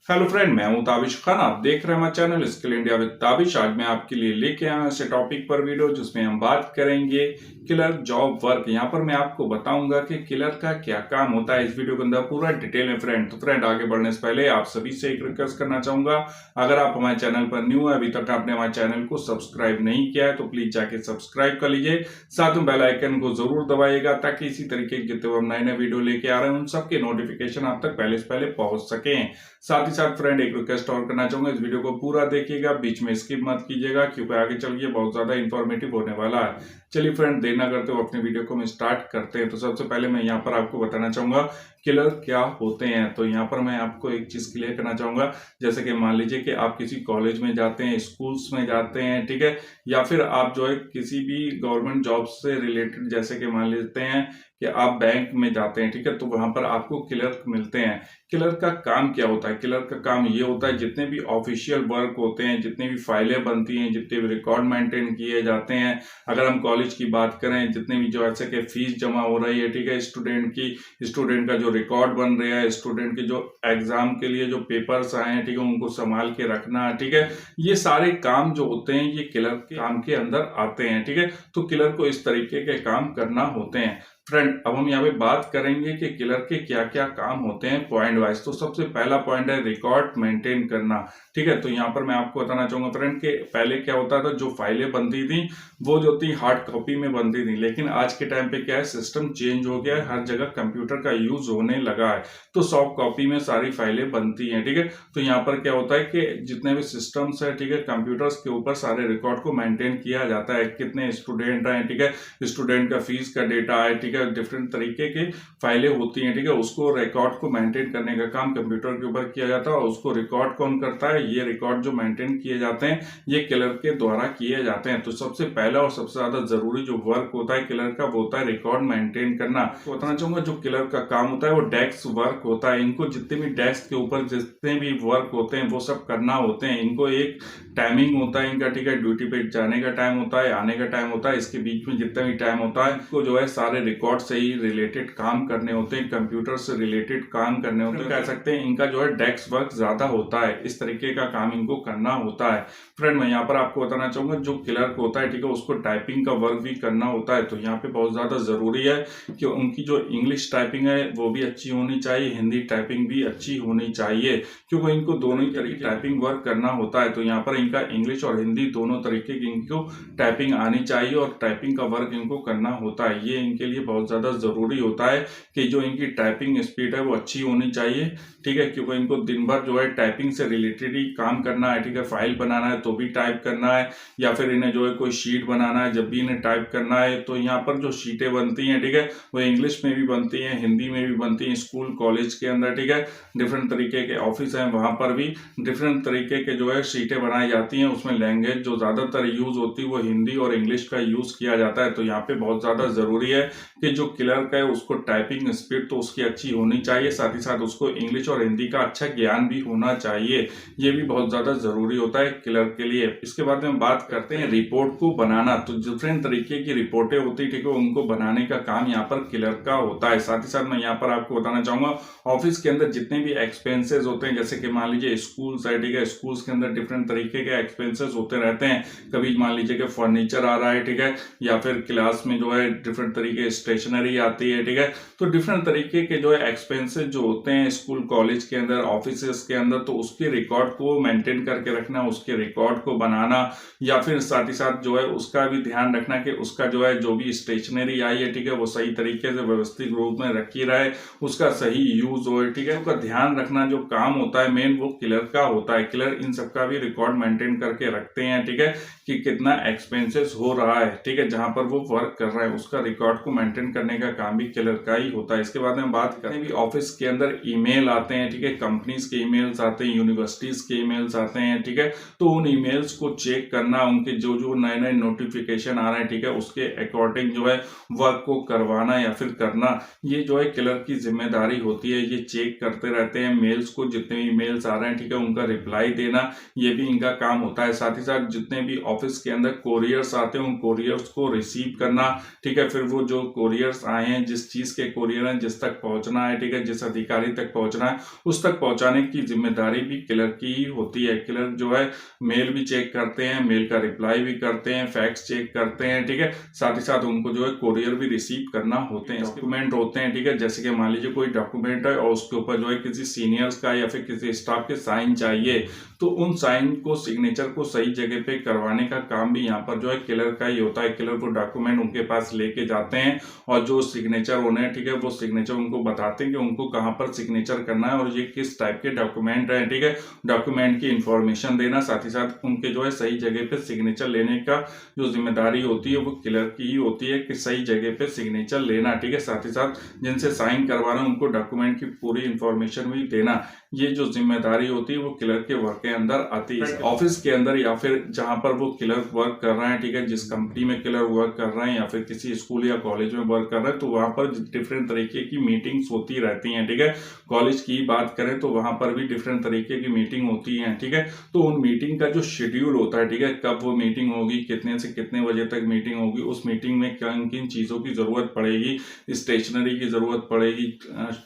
Hello friend, मैं हूं ताबिश खान। आप देख रहे हैं हमारा channel skill India with Tabish. आज मैं आपके लिए लेके आया हूं ऐसे टॉपिक पर वीडियो जिसमें हम बात करेंगे किलर जॉब वर्क। यहाँ पर मैं आपको बताऊंगा कि किलर का क्या काम होता है। इस वीडियो के अंदर पूरा डिटेल में फ्रेंड। तो फ्रेंड, आगे बढ़ने से पहले आप सभी से एक रिक्वेस्ट करना चाहूंगा, अगर आप हमारे चैनल पर न्यू है, अभी तक आपने हमारे चैनल को सब्सक्राइब नहीं किया है तो प्लीज जाके सब्सक्राइब कर लीजिए। साथ में बेल आइकन को जरूर दबाइएगा ताकि इसी तरीके के जितने हम नए नए वीडियो लेके आ रहे हैं उन सबके नोटिफिकेशन आप तक पहले से पहले पहुंच सके। साथ ही साथ फ्रेंड, एक रिक्वेस्ट और करना चाहूंगा, इस वीडियो को पूरा देखिएगा, बीच में स्किप मत कीजिएगा क्योंकि आगे चल के बहुत ज्यादा इंफॉर्मेटिव होने वाला है। चलिए फ्रेंड, देर ना करते हुए अपने वीडियो को हम स्टार्ट करते हैं। तो सबसे पहले मैं यहाँ पर आपको बताना चाहूंगा किलर क्या होते हैं। तो यहाँ पर मैं आपको एक चीज क्लियर करना चाहूंगा, जैसे कि मान लीजिए कि आप किसी कॉलेज में जाते हैं, स्कूल्स में जाते हैं, ठीक है, या फिर आप जो है किसी भी गवर्नमेंट जॉब से रिलेटेड, जैसे कि मान लेते हैं कि आप बैंक में जाते हैं, ठीक है, तो वहां पर आपको क्लर्क मिलते हैं। क्लर्क का काम क्या होता है? क्लर्क का काम ये होता है, जितने भी ऑफिशियल वर्क होते हैं, जितनी भी फाइलें बनती हैं, जितने भी रिकॉर्ड मेंटेन किए जाते हैं, अगर हम कॉलेज की बात करें, जितने भी जो ऐसे कि फीस जमा हो रही है, ठीक है, स्टूडेंट का जो रिकॉर्ड बन रहा है, स्टूडेंट के जो एग्जाम के लिए जो पेपर्स आए हैं, ठीक है, उनको संभाल के रखना, ठीक है, ये सारे काम जो होते हैं ये क्लर्क के काम के अंदर आते हैं, ठीक है। तो क्लर्क को इस तरीके के काम करना होते हैं। फ्रेंड, अब हम यहाँ पे बात करेंगे कि क्लर्क के क्या क्या काम होते हैं पॉइंट वाइज। तो सबसे पहला पॉइंट है रिकॉर्ड मेंटेन करना, ठीक है। तो यहाँ पर मैं आपको बताना चाहूंगा फ्रेंड कि पहले क्या होता था, जो फाइलें बनती थी वो जो थी हार्ड कॉपी में बनती थी, लेकिन आज के टाइम पे क्या है, सिस्टम चेंज हो गया है, हर जगह कंप्यूटर का यूज होने लगा है, तो सॉफ्ट कॉपी में सारी फाइलें बनती हैं, ठीक है। तो यहाँ पर क्या होता है कि जितने भी सिस्टम्स है, ठीक है, कंप्यूटर्स के ऊपर सारे रिकॉर्ड को मेंटेन किया जाता है, कितने स्टूडेंट आए, ठीक है, स्टूडेंट का फीस का डेटा है, ठीक है, डिफरेंट तरीके की फाइलें होती हैं, ठीक है, उसको रिकॉर्ड को मेंटेन करने का काम कंप्यूटर के ऊपर किया जाता है। और उसको रिकॉर्ड कौन करता है? ये रिकॉर्ड जो मेंटेन किए जाते हैं ये क्लर्क के द्वारा किए जाते हैं। तो सबसे पहला और सबसे ज्यादा जरूरी जो वर्क होता है क्लर्क का वो होता है रिकॉर्ड मेंटेन करना। तो बताना चाहूंगा जो क्लर्क का काम होता है वो डेस्क वर्क होता है। इनको जितने भी डेस्क के ऊपर जितने भी वर्क होते हैं वो सब करना होते हैं। इनको एक टाइमिंग होता है इनका, ठीक है, ड्यूटी पे जाने का टाइम होता है, आने का टाइम होता है, इसके बीच में जितना भी टाइम होता है इनको जो है सारे रिकॉर्ड से ही रिलेटेड काम करने होते हैं, कंप्यूटर से रिलेटेड काम करने होते हैं। कह सकते हैं इनका जो है डेस्क वर्क ज्यादा होता है, इस तरीके का काम इनको करना होता है। फ्रेंड, मैं यहाँ पर आपको बताना चाहूंगा जो क्लर्क होता है, ठीक है, उसको टाइपिंग का वर्क भी करना होता है। तो यहाँ पे बहुत ज्यादा जरूरी है कि उनकी जो इंग्लिश टाइपिंग है वो भी अच्छी होनी चाहिए, हिंदी टाइपिंग भी अच्छी होनी चाहिए, क्योंकि इनको दोनों ही तरीके टाइपिंग वर्क करना होता है। तो यहाँ पर इनका इंग्लिश और हिंदी दोनों तरीके की इनको टाइपिंग आनी चाहिए और टाइपिंग का वर्क इनको करना होता है। ये इनके लिए बहुत ज्यादा जरूरी होता है कि जो इनकी टाइपिंग स्पीड है वो अच्छी होनी चाहिए, ठीक है, क्योंकि इनको दिन भर जो है टाइपिंग से रिलेटेड ही काम करना है, ठीक है, फाइल बनाना है तो भी टाइप करना है, या फिर इन्हें जो है कोई शीट बनाना है जब भी इन्हें टाइप करना है। तो यहाँ पर जो शीटें बनती हैं, ठीक है, वो इंग्लिश में भी बनती हैं, हिंदी में भी बनती हैं, स्कूल कॉलेज के अंदर, ठीक है, डिफरेंट तरीके के ऑफिस हैं वहां पर भी डिफरेंट तरीके के जो है शीटें बनाई जाती हैं। उसमें लैंग्वेज जो ज्यादातर यूज होती है वो हिंदी और इंग्लिश का यूज किया जाता है। तो यहाँ पे बहुत ज्यादा जरूरी है कि जो क्लर्क है उसको टाइपिंग स्पीड तो उसकी अच्छी होनी चाहिए, साथ ही साथ उसको इंग्लिश और हिंदी का अच्छा ज्ञान भी होना चाहिए। ये भी बहुत ज्यादा जरूरी होता है क्लर्क के लिए। इसके बाद में बात करते हैं रिपोर्ट को बनाना। तो डिफरेंट तरीके की रिपोर्टें होती है, ठीक है, उनको बनाने का काम यहाँ पर क्लर्क का होता है। साथ ही साथ मैं यहाँ पर आपको बताना चाहूंगा ऑफिस के अंदर जितने भी एक्सपेंसेस होते हैं, जैसे कि मान लीजिए स्कूल्स है, ठीक है, स्कूल्स के अंदर डिफरेंट तरीके के एक्सपेंसेस होते रहते हैं। कभी मान लीजिए कि फर्नीचर आ रहा है, ठीक है, या फिर क्लास में जो है डिफरेंट तरीके स्टेशनरी आती है, ठीक है, तो डिफरेंट तरीके के जो है एक्सपेंसेस जो होते हैं स्कूल कॉलेज के अंदर ऑफिस के अंदर, तो उसके रिकॉर्ड को मेंटेन करके रखना, उसके रिकॉर्ड को बनाना, या फिर साथ ही साथ जो है उसका भी ध्यान रखना कि उसका जो है जो भी स्टेशनरी आई है, ठीक है, वो सही तरीके से व्यवस्थित रूप में रखी रहे, उसका सही यूज हो, ठीक है, उसका ध्यान रखना जो काम होता है मेन वो क्लर्क का होता है। क्लर्क इन सबका भी रिकॉर्ड मेंटेन करके रखते हैं, ठीक है, कि कितना एक्सपेंसेस हो रहा है, ठीक है, जहां पर वो वर्क कर रहा है उसका रिकॉर्ड को मेंटेन करने का काम भी क्लर्क का ही होता है। इसके बाद में बात करें भी ऑफिस के अंदर ईमेल आते हैं, ठीक है, कंपनीज के ईमेल्स आते हैं, यूनिवर्सिटीज के ईमेल्स आते हैं, ठीक है, तो उन ईमेल्स को चेक करना, उनके जो जो नए नए नोटिफिकेशन आ रहे हैं, ठीक है, उसके अकॉर्डिंग जो है वर्क को करवाना या फिर करना, ये जो है क्लर्क की जिम्मेदारी होती है। ये चेक करते रहते हैं मेल्स को, जितने भी मेल्स आ रहे हैं, ठीक है, उनका रिप्लाई देना, ये भी इनका काम होता है। साथ ही साथ जितने भी ऑफिस के अंदर कोरियर्स आते हैं उन कोरियर्स को रिसीव करना, ठीक है, फिर वो जो कोरियर कोरियर्स आए हैं, जिस चीज के कोरियर हैं, जिस तक पहुंचना है, ठीक है, जिस अधिकारी तक पहुंचना है उस तक पहुंचाने की जिम्मेदारी भी क्लर्क की ही होती है। क्लर्क जो है मेल भी चेक करते हैं, मेल का रिप्लाई भी करते हैं, फैक्स चेक करते हैं, ठीक है, साथ ही साथ उनको जो है कोरियर भी रिसीव करना होते हैं, डॉक्यूमेंट होते हैं, ठीक है, जैसे कि मान लीजिए कोई डॉक्यूमेंट है और उसके ऊपर जो है किसी सीनियर्स का या फिर किसी स्टाफ के साइन चाहिए, तो उन साइन को, सिग्नेचर को सही जगह पे करवाने का काम भी यहाँ पर जो है क्लर्क का ही होता है। क्लर्क को डॉक्यूमेंट उनके पास लेके जाते हैं और जो सिग्नेचर होने हैं, ठीक है, वो सिग्नेचर उनको बताते हैं कि उनको कहाँ पर सिग्नेचर करना है और ये किस टाइप के डॉक्यूमेंट है, ठीक है, डॉक्यूमेंट की इंफॉर्मेशन देना, साथ ही साथ उनके जो है सही जगह पे सिग्नेचर लेने का जो जिम्मेदारी होती है वो क्लर्क की ही होती है कि सही जगह पे सिग्नेचर लेना, ठीक है, साथ ही साथ जिनसे साइन करवाना उनको डॉक्यूमेंट की पूरी इंफॉर्मेशन भी देना, ये जो जिम्मेदारी होती है वो क्लर्क के वर्क के अंदर आती है। ऑफिस के अंदर या फिर जहां पर वो क्लर्क वर्क कर रहे हैं, ठीक है, जिस कंपनी में क्लर्क वर्क कर रहे हैं या फिर किसी स्कूल या कॉलेज में वर्क कर रहे हैं, तो वहां पर डिफरेंट तरीके की मीटिंग्स होती रहती हैं, ठीक है। कॉलेज की बात करें तो वहां पर भी डिफरेंट तरीके की मीटिंग होती है, ठीक है। तो उन मीटिंग का जो शेड्यूल होता है, ठीक है, कब वो मीटिंग होगी, कितने से कितने बजे तक मीटिंग होगी, उस मीटिंग में किन किन चीजों की जरूरत पड़ेगी, स्टेशनरी की जरूरत पड़ेगी,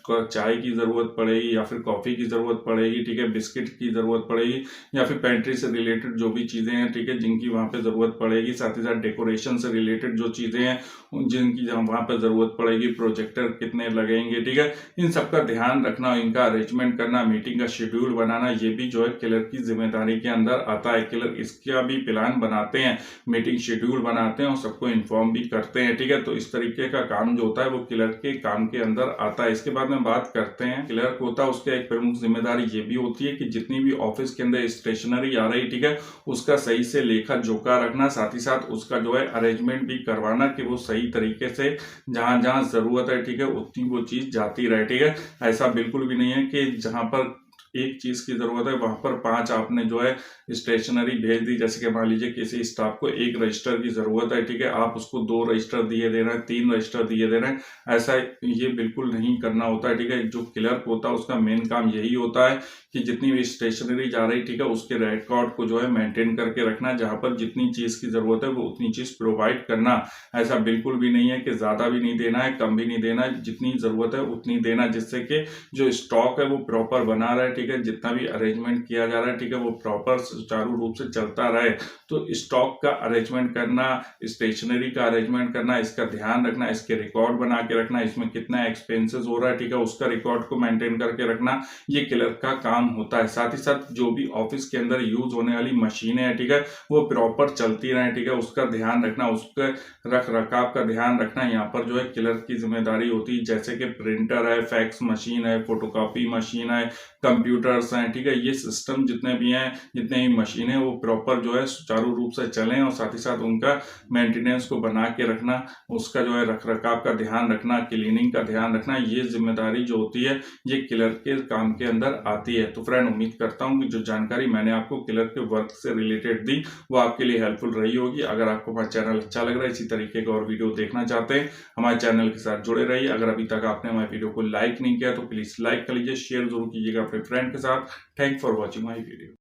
चाय की जरूरत पड़ेगी या फिर कॉफी की जरूरत पड़ेगी, ठीक है, बिस्किट की जरूरत पड़ेगी या फिर पेंट्री से रिलेटेड जो भी चीजें हैं, ठीक है, जिनकी वहां पे जरूरत पड़ेगी, साथ ही साथ डेकोरेशन से रिलेटेड जो चीजें हैं जिनकी वहां पर जरूरत पड़ेगी, प्रोजेक्टर कितने लगेंगे, ठीक है, इन सबका ध्यान रखना, इनका अरेंजमेंट करना, मीटिंग का शेड्यूल बनाना, ये भी जो है क्लर्क की जिम्मेदारी के अंदर आता है। क्लर्क इसका भी प्लान बनाते हैं, मीटिंग शेड्यूल बनाते हैं और सबको इन्फॉर्म भी करते हैं, ठीक है। तो इस तरीके का काम जो होता है वो क्लर्क के काम के अंदर आता है। इसके बाद में बात करते हैं क्लर्क होता है उसका एक प्रमुख जिम्मेदारी ये भी होती है कि जितनी भी ऑफिस के अंदर स्टेशनरी आ रही, ठीक है, उसका सही से लेखा जोखा रखना, साथ ही साथ उसका जो है अरेंजमेंट भी करवाना कि वो सही तरीके से जहां जहां जरूरत है, ठीक है, उतनी वो चीज जाती रहे, ठीक है। ऐसा बिल्कुल भी नहीं है कि जहां पर एक चीज की जरूरत है वहां पर 5 आपने जो है स्टेशनरी भेज दी। जैसे कि मान लीजिए किसी स्टाफ को 1 रजिस्टर की जरूरत है, ठीक है, आप उसको 2 रजिस्टर दिए दे रहे हैं, 3 रजिस्टर दिए दे रहे हैं, ऐसा ये बिल्कुल नहीं करना होता है, ठीक है। जो क्लर्क होता है उसका मेन काम यही होता है कि जितनी भी स्टेशनरी जा रही, ठीक है, उसके रिकॉर्ड को जो है मेंटेन करके रखना, जहां पर जितनी चीज की जरूरत है वो उतनी चीज प्रोवाइड करना। ऐसा बिल्कुल भी नहीं है कि ज्यादा भी नहीं देना है, कम भी नहीं देना है, जितनी जरूरत है उतनी देना, जिससे कि जो स्टॉक है वो प्रॉपर बना रहे, ठीक है, जितना भी अरेंजमेंट किया जा रहा है, ठीक है, वो प्रॉपर सुचारू रूप से चलता रहे। तो स्टॉक का अरेंजमेंट करना, स्टेशनरी का अरेंजमेंट करना, इसका ध्यान रखना, इसके रिकॉर्ड बना के रखना, इसमें कितना एक्सपेंसेस हो रहा है, ठीक है, उसका रिकॉर्ड को मेंटेन करके रखना, ये क्लर्क का काम होता है। साथ ही साथ जो भी ऑफिस के अंदर यूज होने वाली मशीनें हैं, ठीक है, वो प्रॉपर चलती रहे, ठीक है, उसका ध्यान रखना, उसके रख रखाव का ध्यान रखना, यहाँ पर जो है क्लर्क की जिम्मेदारी होती है। जैसे कि प्रिंटर है, फैक्स मशीन है, फोटोकॉपी मशीन है, कंप्यूटर्स हैं, ठीक है, ये सिस्टम जितने भी हैं, जितने भी मशीनें, वो प्रॉपर जो है सुचारू रूप से चलें और साथ ही साथ उनका मेंटेनेंस को बना के रखना, उसका जो है रख रखाव का ध्यान रखना, क्लीनिंग का ध्यान रखना, ये जिम्मेदारी जो होती है ये क्लर्क के काम के अंदर आती है। तो फ्रेंड, उम्मीद करता हूँ कि जो जानकारी मैंने आपको क्लर्क के वर्क से रिलेटेड दी वो आपके लिए हेल्पफुल रही होगी। अगर आपको हमारा चैनल अच्छा लग रहा है, इसी तरीके का और वीडियो देखना चाहते हैं, हमारे चैनल के साथ जुड़े रहिए। अगर अभी तक आपने हमारे वीडियो को लाइक नहीं किया तो प्लीज लाइक कर लीजिए, शेयर जरूर कीजिएगा अपने फ्रेंड के साथ। Thank for watching my video.